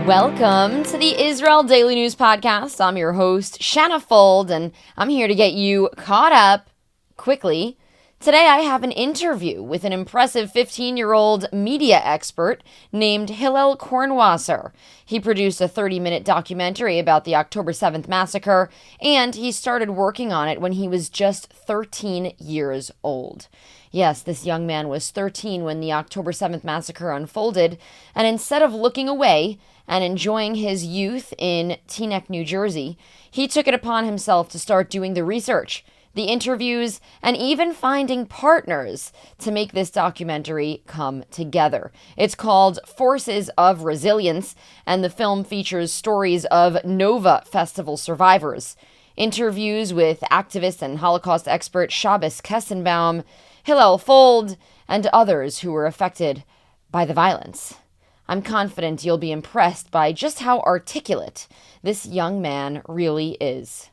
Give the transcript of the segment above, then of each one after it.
Welcome to the Israel Daily News Podcast. I'm your host, Shanna Fuld, and I'm here to get you caught up quickly. Today I have an interview with an impressive 15-year-old media expert named Hillel Kornwasser. He produced a 30-minute documentary about the October 7th massacre, and he started working on it when he was just 13 years old. Yes, this young man was 13 when the October 7th massacre unfolded, and instead of looking away and enjoying his youth in Teaneck, New Jersey, he took it upon himself to start doing the research, the interviews, and even finding partners to make this documentary come together. It's called Forces of Resilience, and the film features stories of Nova Festival survivors, interviews with activist and Holocaust expert Shabbos Kestenbaum, Hillel Fuld, and others who were affected by the violence. I'm confident you'll be impressed by just how articulate this young man really is.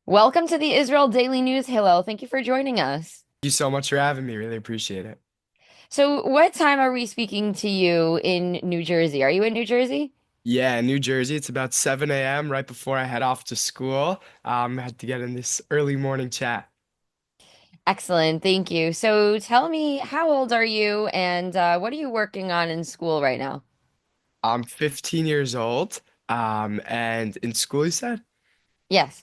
Welcome to the Israel Daily News, Hillel. Thank you for joining us. Thank you so much for having me. Really appreciate it. So, what time are we speaking to you in New Jersey? Are you in New Jersey? Yeah, New Jersey. It's about 7 a.m. right before I head off to school. I had to get in this early morning chat. Excellent. Thank you. So, tell me, how old are you and what are you working on in school right now? I'm 15 years old. And in school, you said? Yes.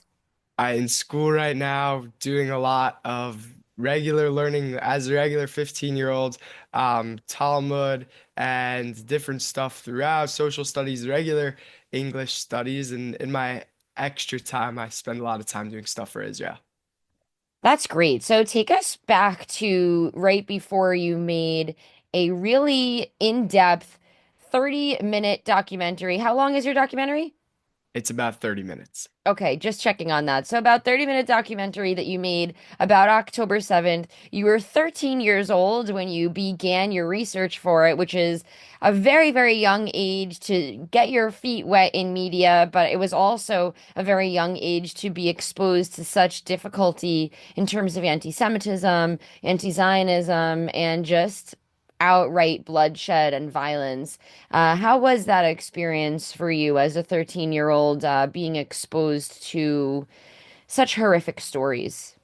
In school right now, doing a lot of regular learning as a regular 15-year-old, Talmud and different stuff throughout, social studies, regular English studies, and in my extra time, I spend a lot of time doing stuff for Israel. That's great. So take us back to right before you made a really in-depth 30-minute documentary. How long is your documentary? It's about 30 minutes. Okay, just checking on that. So about 30-minute documentary that you made about October 7th. You were 13 years old when you began your research for it, which is a very, very young age to get your feet wet in media, but it was also a very young age to be exposed to such difficulty in terms of anti-Semitism, anti-Zionism, and just outright bloodshed and violence. How was that experience for you as a 13-year-old being exposed to such horrific stories?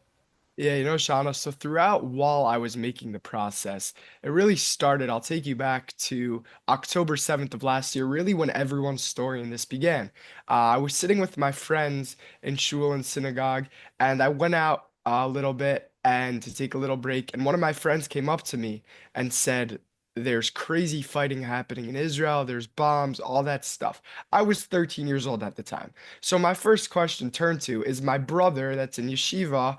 Yeah, Shauna, so throughout while I was making the process, it really started. I'll take you back to October 7th of last year, really when everyone's story in this began. I was sitting with my friends in shul and synagogue, and I went out a little bit and to take a little break, and one of my friends came up to me and said, there's crazy fighting happening in Israel, there's bombs, all that stuff. I was 13 years old at the time. So my first question turned to is my brother that's in yeshiva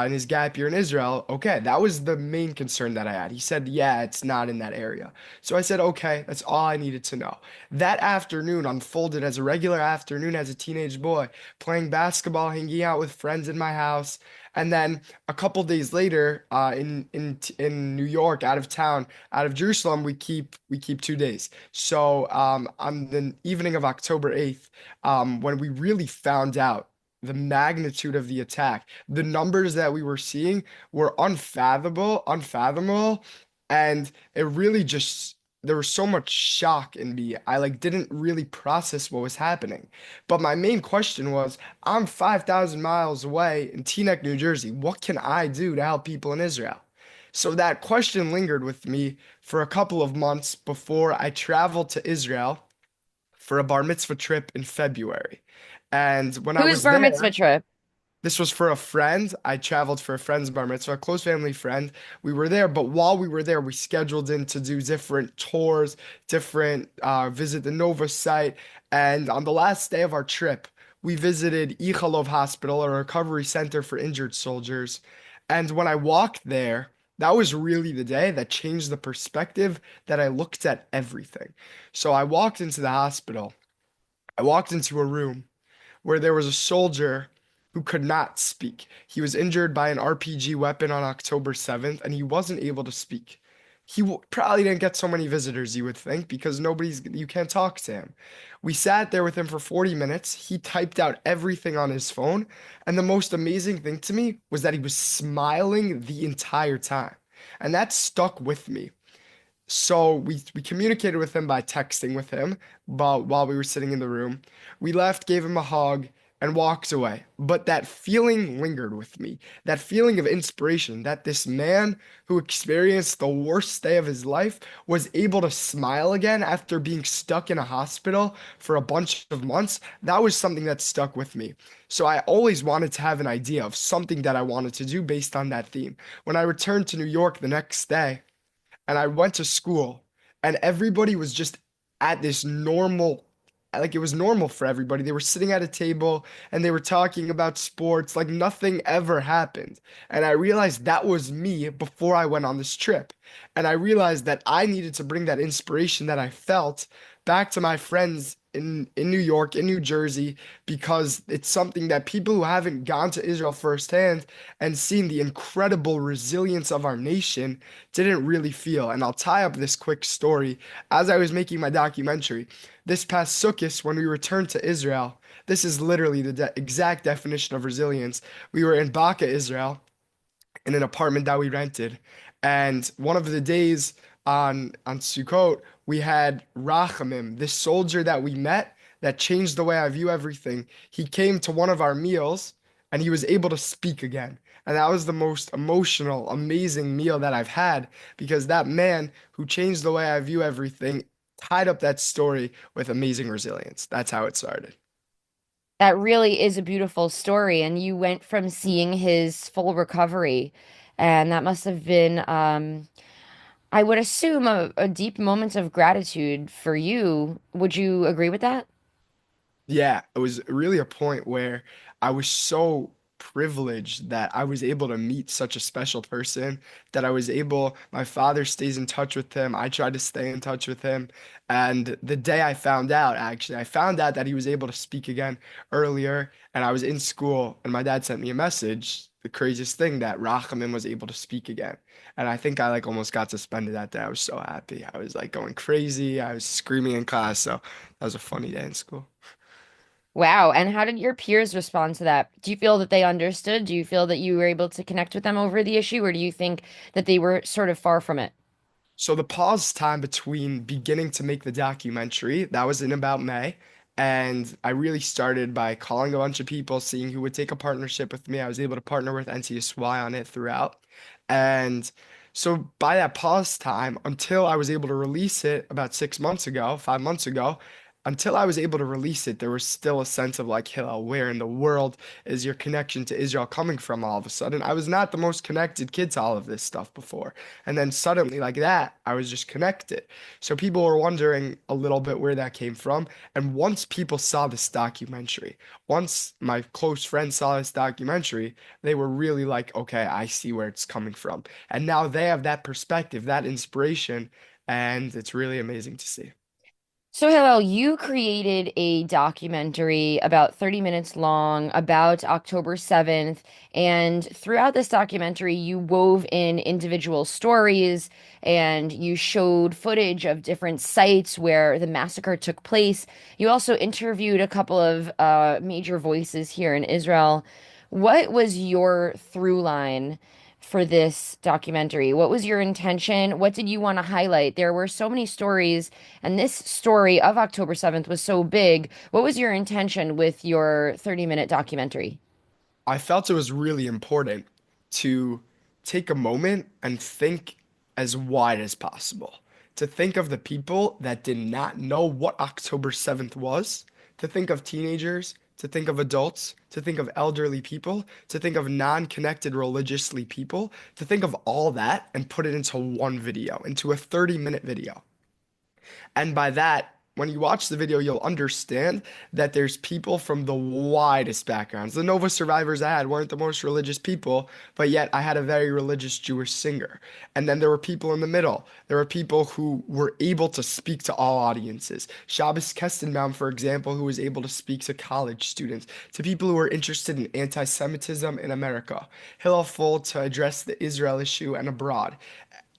in his gap year in Israel. Okay, that was the main concern that I had. He said, yeah, it's not in that area. So I said, okay, that's all I needed to know. That afternoon unfolded as a regular afternoon as a teenage boy, playing basketball, hanging out with friends in my house. And then a couple days later, in New York, out of town, out of Jerusalem, we keep 2 days. So on the evening of October 8th, when we really found out the magnitude of the attack, the numbers that we were seeing were unfathomable, and it really just there was so much shock in me. I like didn't really process what was happening. But my main question was, I'm 5,000 miles away in Teaneck, New Jersey. What can I do to help people in Israel? So that question lingered with me for a couple of months before I traveled to Israel for a bar mitzvah trip in February. And when I Whose was bar mitzvah there, trip? this was for a friend. I traveled for a friend's bar mitzvah, a close family friend. We were there, but while we were there, we scheduled in to do different tours, different visit the Nova site. And on the last day of our trip, we visited Ichalov Hospital, a recovery center for injured soldiers. And when I walked there, that was really the day that changed the perspective that I looked at everything. So I walked into the hospital. I walked into a room where there was a soldier who could not speak. He was injured by an RPG weapon on October 7th, and he wasn't able to speak. Probably didn't get so many visitors, you would think, because you can't talk to him. We sat there with him for 40 minutes. He typed out everything on his phone, and the most amazing thing to me was that he was smiling the entire time. And that stuck with me. So we communicated with him by texting with him, but while we were sitting in the room, we left, gave him a hug, and walked away. But that feeling lingered with me. That feeling of inspiration that this man who experienced the worst day of his life was able to smile again after being stuck in a hospital for a bunch of months. That was something that stuck with me. So I always wanted to have an idea of something that I wanted to do based on that theme. When I returned to New York the next day, and I went to school, and everybody was just at this normal, like it was normal for everybody. They were sitting at a table and they were talking about sports like nothing ever happened. And I realized that was me before I went on this trip. And I realized that I needed to bring that inspiration that I felt back to my friends in New York, in New Jersey, because it's something that people who haven't gone to Israel firsthand and seen the incredible resilience of our nation didn't really feel. And I'll tie up this quick story. As I was making my documentary, this past Sukkot, when we returned to Israel, this is literally the exact definition of resilience. We were in Baca, Israel, in an apartment that we rented. And one of the days on Sukkot, we had Rachamim, this soldier that we met that changed the way I view everything. He came to one of our meals and he was able to speak again. And that was the most emotional, amazing meal that I've had because that man who changed the way I view everything tied up that story with amazing resilience. That's how it started. That really is a beautiful story. And you went from seeing his full recovery, and that must have been, I would assume, a deep moment of gratitude for you. Would you agree with that? Yeah, it was really a point where I was so privileged that I was able to meet such a special person, that I was able, my father stays in touch with him. I tried to stay in touch with him. And the day I found out, actually, I found out that he was able to speak again earlier, and I was in school, and my dad sent me a message, the craziest thing, that Rachaman was able to speak again. And I think I like almost got suspended that day. I was so happy. I was like going crazy. I was screaming in class. So that was a funny day in school. Wow. And how did your peers respond to that? Do you feel that they understood? Do you feel that you were able to connect with them over the issue, or do you think that they were sort of far from it? So the pause time between beginning to make the documentary, that was in about May. And I really started by calling a bunch of people, seeing who would take a partnership with me. I was able to partner with NCSY on it throughout. And so by that pause time, until I was able to release it about 6 months ago, 5 months ago, until I was able to release it, there was still a sense of like, Hillel, where in the world is your connection to Israel coming from all of a sudden? I was not the most connected kid to all of this stuff before. And then suddenly, like that, I was just connected. So people were wondering a little bit where that came from. And once people saw this documentary, once my close friends saw this documentary, they were really like, okay, I see where it's coming from. And now they have that perspective, that inspiration, and it's really amazing to see. So, Hillel, you created a documentary about 30 minutes long about October 7th. And throughout this documentary, you wove in individual stories and you showed footage of different sites where the massacre took place. You also interviewed a couple of major voices here in Israel. What was your through line for this documentary? What was your intention? What did you want to highlight? There were so many stories, and this story of October 7th was so big. What was your intention with your 30-minute documentary? I felt it was really important to take a moment and think as wide as possible. To think of the people that did not know what October 7th was, to think of teenagers, to think of adults, to think of elderly people, to think of non-connected religiously people, to think of all that and put it into one video, into a 30-minute video. And by that, when you watch the video, you'll understand that there's people from the widest backgrounds. The Nova survivors I had weren't the most religious people, but yet I had a very religious Jewish singer. And then there were people in the middle. There were people who were able to speak to all audiences. Shabbos Kestenbaum, for example, who was able to speak to college students, to people who were interested in anti-Semitism in America. Hillel Fuld to address the Israel issue and abroad.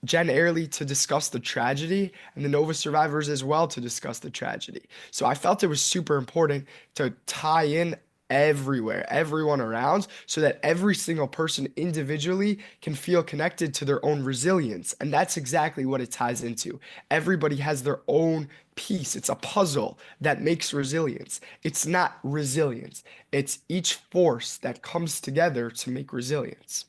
Jen Airley to discuss the tragedy, and the Nova survivors as well to discuss the tragedy. So I felt it was super important to tie in everywhere, everyone around, so that every single person individually can feel connected to their own resilience. And that's exactly what it ties into. Everybody has their own piece. It's a puzzle that makes resilience. It's not resilience, it's each force that comes together to make resilience.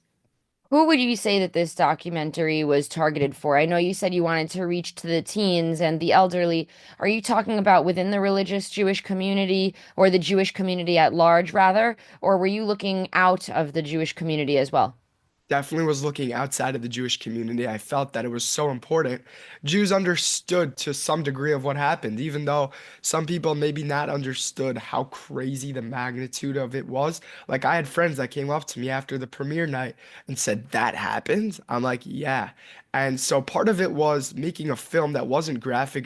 Who would you say that this documentary was targeted for? I know you said you wanted to reach to the teens and the elderly. Are you talking about within the religious Jewish community or the Jewish community at large, rather? Or were you looking out of the Jewish community as well? Definitely was looking outside of the Jewish community. I felt that it was so important. Jews understood to some degree of what happened, even though some people maybe not understood how crazy the magnitude of it was. Like I had friends that came up to me after the premiere night and said, "That happened?" I'm like, "Yeah." And so part of it was making a film that wasn't graphic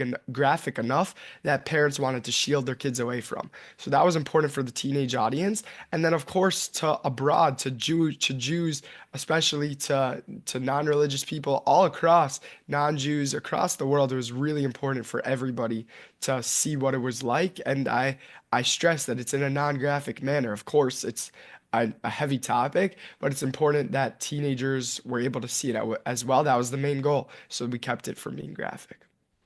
enough that parents wanted to shield their kids away from. So that was important for the teenage audience. And then of course to abroad, to Jews, especially to non-religious people all across, non-Jews across the world. It was really important for everybody to see what it was like, and I stress that it's in a non-graphic manner. Of course, it's a heavy topic, but it's important that teenagers were able to see it as well. That was the main goal, so we kept it from being graphic.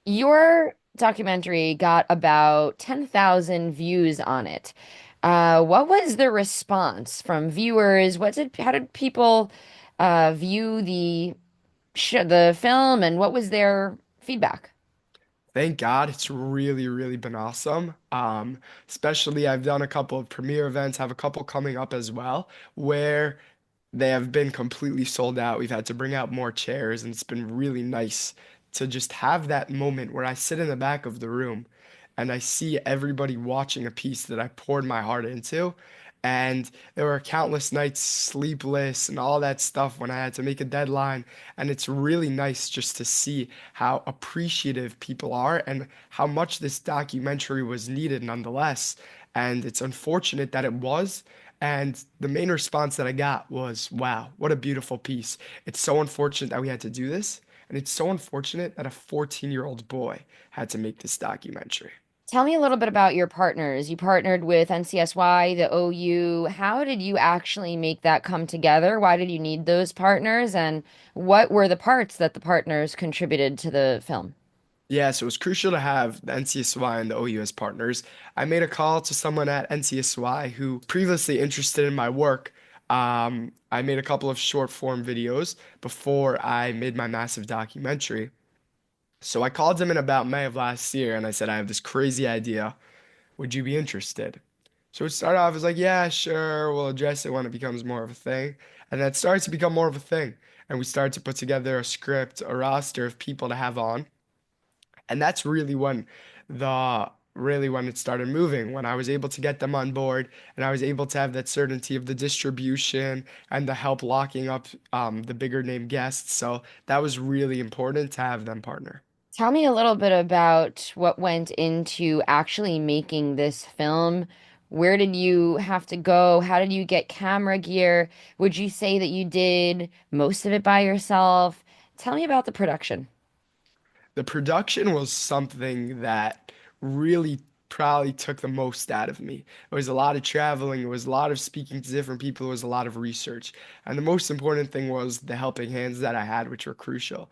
Your documentary got about 10,000 views on it. What was the response from viewers? How did people view the film and what was their feedback? Thank God, it's really been awesome. Especially I've done a couple of premiere events, have a couple coming up as well, where they have been completely sold out. We've had to bring out more chairs, and it's been really nice to just have that moment where I sit in the back of the room and I see everybody watching a piece that I poured my heart into. And there were countless nights sleepless and all that stuff when I had to make a deadline. And it's really nice just to see how appreciative people are and how much this documentary was needed nonetheless. And it's unfortunate that it was. And the main response that I got was, wow, what a beautiful piece. It's so unfortunate that we had to do this. And it's so unfortunate that a 14-year-old boy had to make this documentary. Tell me a little bit about your partners. You partnered with NCSY, the OU. How did you actually make that come together? Why did you need those partners? And what were the parts that the partners contributed to the film? Yeah, so it was crucial to have the NCSY and the OU as partners. I made a call to someone at NCSY who previously interested in my work. I made a couple of short form videos before I made my massive documentary. So I called him in about May of last year and I said, I have this crazy idea. Would you be interested? So it started off as like, yeah, sure, we'll address it when it becomes more of a thing. And then it started to become more of a thing. And we started to put together a script, a roster of people to have on. And that's really when it started moving, when I was able to get them on board and I was able to have that certainty of the distribution and the help locking up the bigger name guests. So that was really important to have them partner. Tell me a little bit about what went into actually making this film. Where did you have to go? How did you get camera gear? Would you say that you did most of it by yourself? Tell me about the production. The production was something that really probably took the most out of me. It was a lot of traveling, it was a lot of speaking to different people, it was a lot of research. And the most important thing was the helping hands that I had, which were crucial.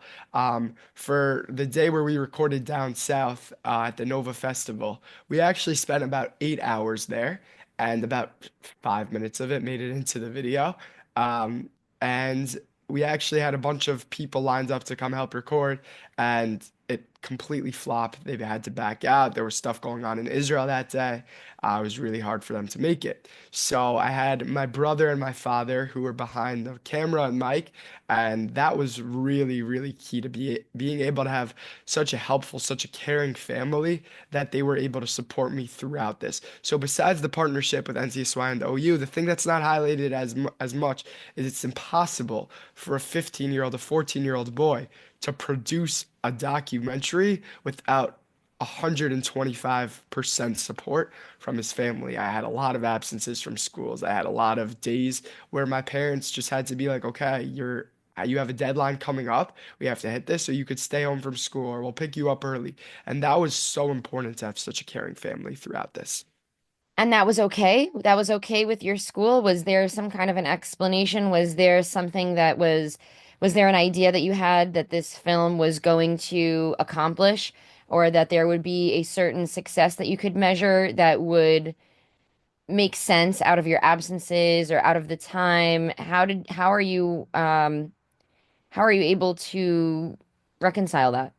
For the day where we recorded down south at the Nova Festival, we actually spent about 8 hours there, and about 5 minutes of it made it into the video. And we actually had a bunch of people lined up to come help record, and it completely flopped. They had to back out. There was stuff going on in Israel that day. It was really hard for them to make it. So I had my brother and my father who were behind the camera and mic, and that was really key to being able to have such a helpful, such a caring family that they were able to support me throughout this. So besides the partnership with NCSY and the OU, the thing that's not highlighted as much is it's impossible for a 15-year-old, a 14-year-old boy to produce a documentary without 125% support from his family. I had a lot of absences from schools. I had a lot of days where my parents just had to be like, okay, you have a deadline coming up. We have to hit this so you could stay home from school or we'll pick you up early. And that was so important to have such a caring family throughout this. And that was okay? That was okay with your school? Was there some kind of an explanation? Was there something that was there an idea that you had that this film was going to accomplish, or that there would be a certain success that you could measure that would make sense out of your absences or out of the time? How are you able to reconcile that?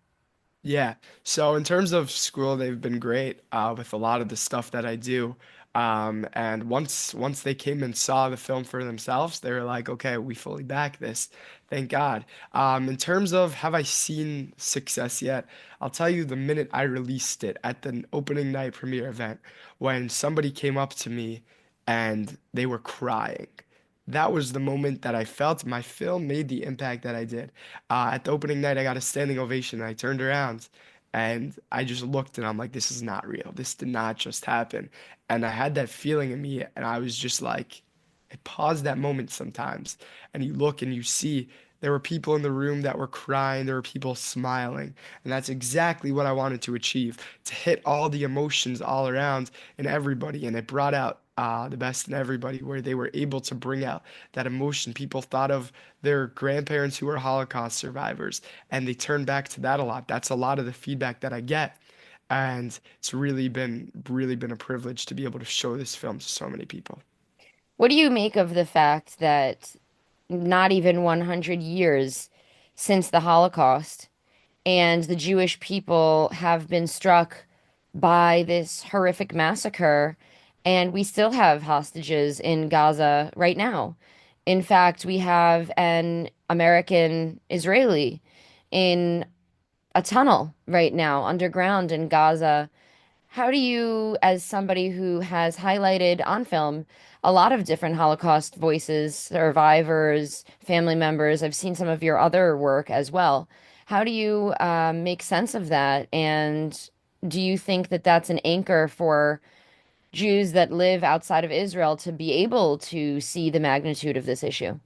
Yeah. So in terms of school, they've been great with a lot of the stuff that I do. And once they came and saw the film for themselves, they were like, okay, we fully back this. Thank God. In terms of have I seen success yet? I'll tell you the minute I released it at the opening night premiere event, when somebody came up to me and they were crying. That was the moment that I felt my film made the impact that I did. At the opening night, I got a standing ovation. And I turned around and I just looked and I'm like, this is not real. This did not just happen. And I had that feeling in me and I was just like, I pause that moment sometimes and you look and you see there were people in the room that were crying, there were people smiling. And that's exactly what I wanted to achieve, to hit all the emotions all around and everybody. And it brought out the best in everybody, where they were able to bring out that emotion. People thought of their grandparents who were Holocaust survivors, and they turn back to that a lot. That's a lot of the feedback that I get. And it's really been a privilege to be able to show this film to so many people. What do you make of the fact that not even 100 years since the Holocaust, and the Jewish people have been struck by this horrific massacre, and we still have hostages in Gaza right now? In fact, we have an American Israeli in a tunnel right now underground in Gaza. How do you, as somebody who has highlighted on film a lot of different Holocaust voices, survivors, family members, I've seen some of your other work as well. How do you make sense of that? And do you think that that's an anchor for Jews that live outside of Israel to be able to see the magnitude of this issue?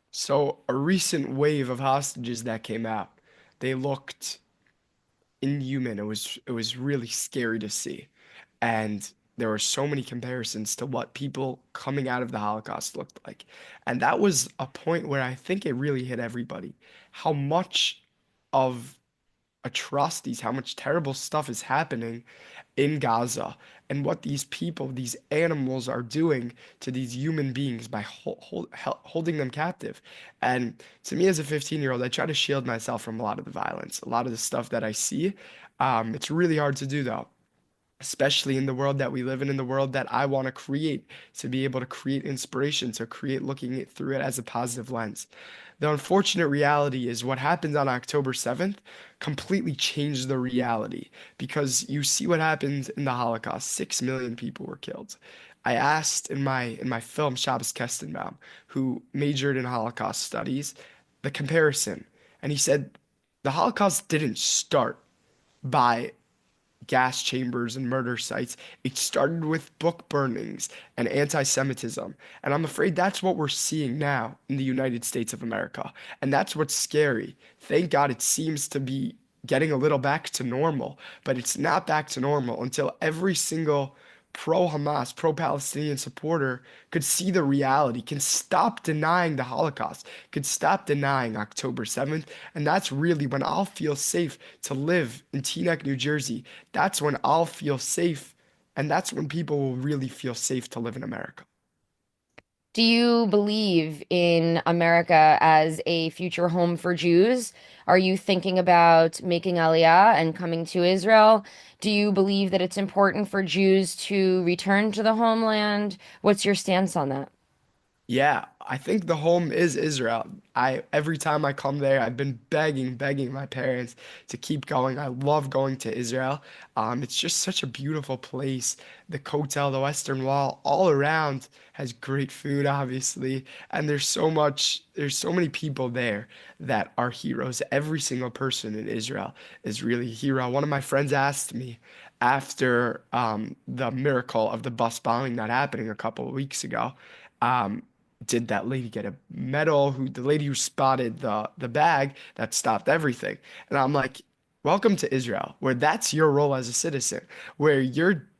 So a recent wave of hostages that came out, they looked inhuman. It was really scary to see. And there were so many comparisons to what people coming out of the Holocaust looked like. And that was a point where I think it really hit everybody. How much of atrocities, how much terrible stuff is happening in Gaza, and what these people, these animals are doing to these human beings by holding them captive. And to me, as a 15-year-old, I try to shield myself from a lot of the violence, a lot of the stuff that I see. It's really hard to do, though, especially in the world that we live in the world that I want to create, to be able to create inspiration, to create looking it through it as a positive lens. The unfortunate reality is what happened on October 7th completely changed the reality, because you see what happened in the Holocaust. 6 million people were killed. I asked in my film Shabbos Kestenbaum, who majored in Holocaust studies, the comparison, and he said the Holocaust didn't start by gas chambers and murder sites. It started with book burnings and anti-Semitism. And I'm afraid that's what we're seeing now in the United States of America. And that's what's scary. Thank God it seems to be getting a little back to normal, but it's not back to normal until every single pro-Hamas, pro-Palestinian supporter could see the reality, can stop denying the Holocaust, could stop denying October 7th. And that's really when I'll feel safe to live in Teaneck, New Jersey. That's when I'll feel safe. And that's when people will really feel safe to live in America. Do you believe in America as a future home for Jews? Are you thinking about making Aliyah and coming to Israel? Do you believe that it's important for Jews to return to the homeland? What's your stance on that? Yeah, I think the home is Israel. I every time I come there, I've been begging my parents to keep going. I love going to Israel. It's just such a beautiful place. The Kotel, the Western Wall, all around has great food, obviously, and there's so many people there that are heroes. Every single person in Israel is really a hero. One of my friends asked me after the miracle of the bus bombing that happening a couple of weeks ago. Um, did that lady get a medal? Who the lady who spotted the bag that stopped everything? And I'm like, welcome to Israel, where that's your role as a citizen, where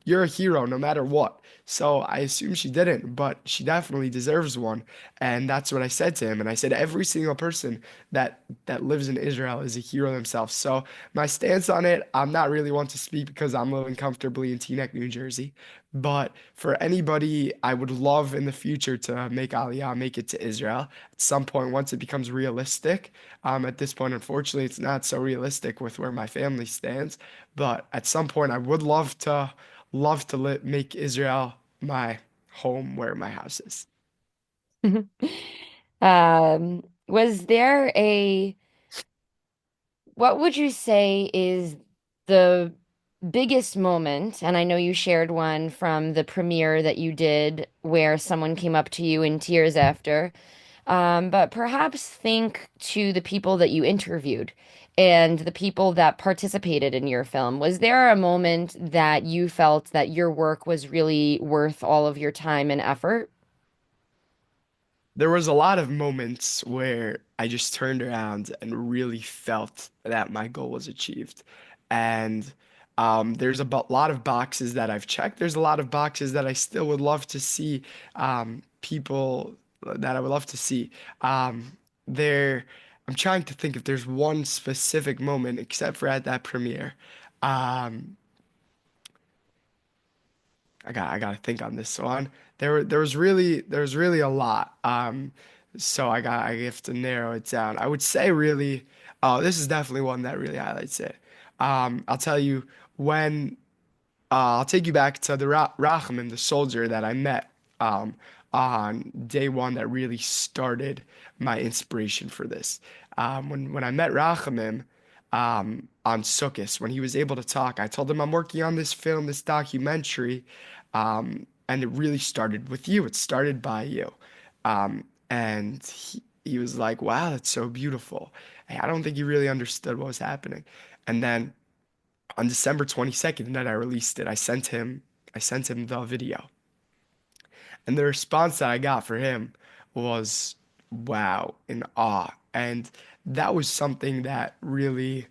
you're a hero no matter what. So I assume she didn't, but she definitely deserves one. And that's what I said to him. And I said every single person that lives in Israel is a hero themselves. So my stance on it, I'm not really one to speak because I'm living comfortably in Teaneck, New Jersey. But for anybody, I would love in the future to make Aliyah, make it to Israel at some point once it becomes realistic. At this point, unfortunately, it's not so realistic with where my family stands. But at some point, I would love to make Israel my home where my house is. Was there a, what would you say is the biggest moment? And I know you shared one from the premiere that you did where someone came up to you in tears after. But perhaps think to the people that you interviewed and the people that participated in your film. Was there a moment that you felt that your work was really worth all of your time and effort? There was a lot of moments where I just turned around and really felt that my goal was achieved. And there's a lot of boxes that I've checked. There's a lot of boxes that I still would love to see people that I would love to see. There, I'm trying to think if there's one specific moment, except for at that premiere. Um, I gotta think on this one. There was really a lot. So I have to narrow it down. I would say really, oh, this is definitely one that really highlights it. I'll tell you when I'll take you back to the Rachman, the soldier that I met um, on day one that really started my inspiration for this. When I met Rachamim on Sukkot, when he was able to talk, I told him I'm working on this film, this documentary, and it really started with you. It started by you. And he was like, wow, that's so beautiful. Hey, I don't think he really understood what was happening. And then on December 22nd, the night I released it, I sent him the video. And the response that I got for him was wow, in awe. And that was something that really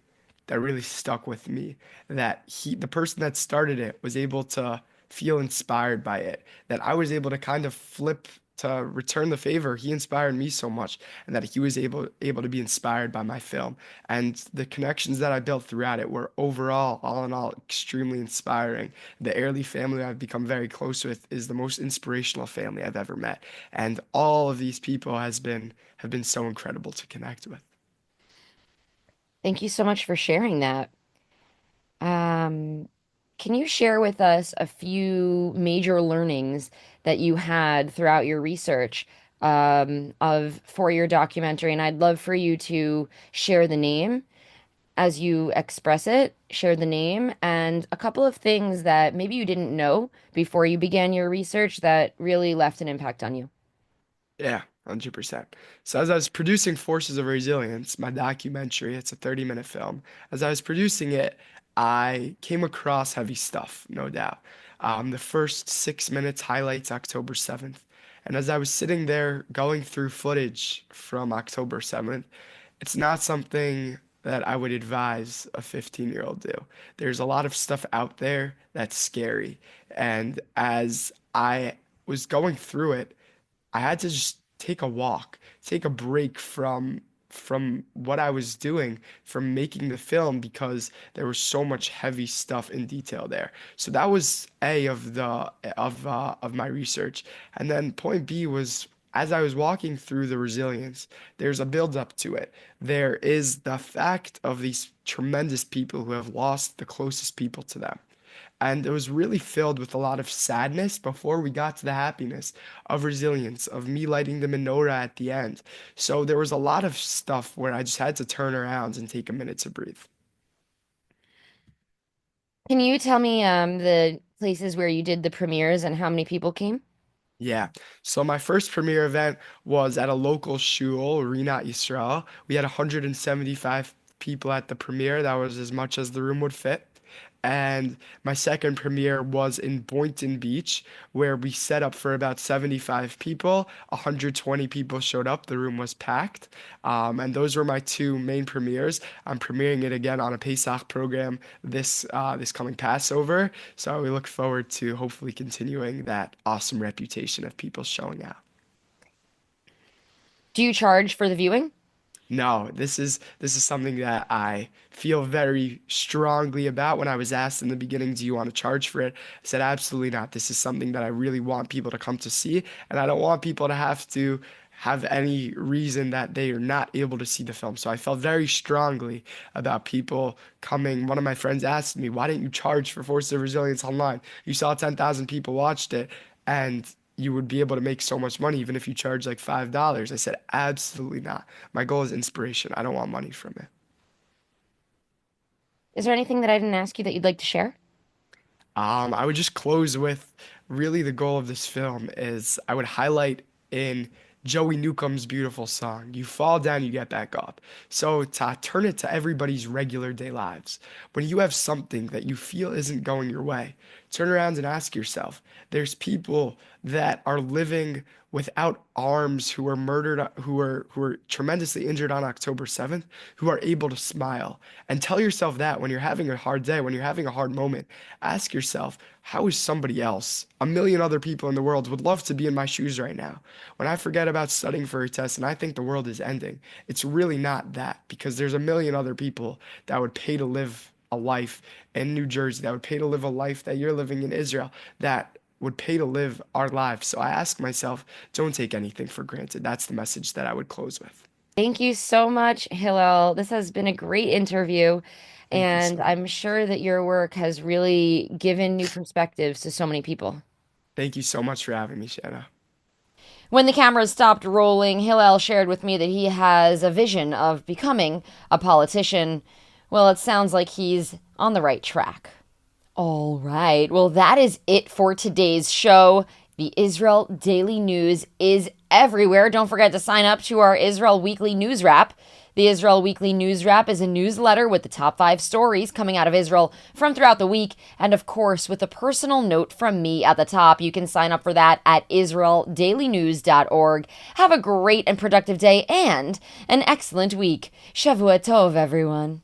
stuck with me. That the person that started it was able to feel inspired by it. That I was able to kind of flip to return the favor. He inspired me so much, and that he was able to be inspired by my film. And the connections that I built throughout it were overall, all in all, extremely inspiring. The Early family I've become very close with is the most inspirational family I've ever met. And all of these people have been so incredible to connect with. Thank you so much for sharing that. Um, can you share with us a few major learnings that you had throughout your research of for your documentary? And I'd love for you to share the name as you express it, share the name, and a couple of things that maybe you didn't know before you began your research that really left an impact on you. Yeah, 100%. So as I was producing Forces of Resilience, my documentary, it's a 30-minute film. As I was producing it, I came across heavy stuff, no doubt. The first 6 minutes highlights October 7th. And as I was sitting there going through footage from October 7th, it's not something that I would advise a 15-year-old do. There's a lot of stuff out there that's scary. And as I was going through it, I had to just take a walk, take a break from what I was doing, from making the film because there was so much heavy stuff in detail there. So that was A of my research. And then point B was as I was walking through the resilience, there's a build up to it. There is the fact of these tremendous people who have lost the closest people to them. And it was really filled with a lot of sadness before we got to the happiness of resilience, of me lighting the menorah at the end. So there was a lot of stuff where I just had to turn around and take a minute to breathe. Can you tell me the places where you did the premieres and how many people came? Yeah. So my first premiere event was at a local shul, Rinat Yisrael. We had 175 people at the premiere. That was as much as the room would fit. And my second premiere was in Boynton Beach, where we set up for about 75 people. 120 people showed up. The room was packed. And those were my two main premieres. I'm premiering it again on a Pesach program this coming Passover. So we look forward to hopefully continuing that awesome reputation of people showing out. Do you charge for the viewing? No, this is something that I feel very strongly about. When I was asked in the beginning, do you want to charge for it? I said, absolutely not. This is something that I really want people to come to see, and I don't want people to have to have any reason that they are not able to see the film. So I felt very strongly about people coming. One of my friends asked me, why didn't you charge for Force of Resilience online? You saw 10,000 people watched it, and you would be able to make so much money even if you charge like $5. I said, absolutely not. My goal is inspiration. I don't want money from it. Is there anything that I didn't ask you that you'd like to share? I would just close with really the goal of this film is I would highlight in Joey Newcomb's beautiful song, "You fall down, you get back up." So to turn it to everybody's regular day lives. When you have something that you feel isn't going your way, turn around and ask yourself, there's people that are living without arms who were murdered, who were tremendously injured on October 7th, who are able to smile. And tell yourself that when you're having a hard day, when you're having a hard moment, ask yourself, how is somebody else, a million other people in the world would love to be in my shoes right now? When I forget about studying for a test and I think the world is ending, it's really not that, because there's a million other people that would pay to live a life in New Jersey, that would pay to live a life that you're living in Israel, that would pay to live our lives. So I ask myself, don't take anything for granted. That's the message that I would close with. Thank you so much, Hillel. This has been a great interview, Thank you and so much. I'm sure that your work has really given new perspectives to so many people. Thank you so much for having me, Shanna. When the cameras stopped rolling, Hillel shared with me that he has a vision of becoming a politician. Well, it sounds like he's on the right track. All right. Well, that is it for today's show. The Israel Daily News is everywhere. Don't forget to sign up to our Israel Weekly News Wrap. The Israel Weekly News Wrap is a newsletter with the top 5 stories coming out of Israel from throughout the week, and of course, with a personal note from me at the top. You can sign up for that at israeldailynews.org. Have a great and productive day and an excellent week. Shavua Tov, everyone.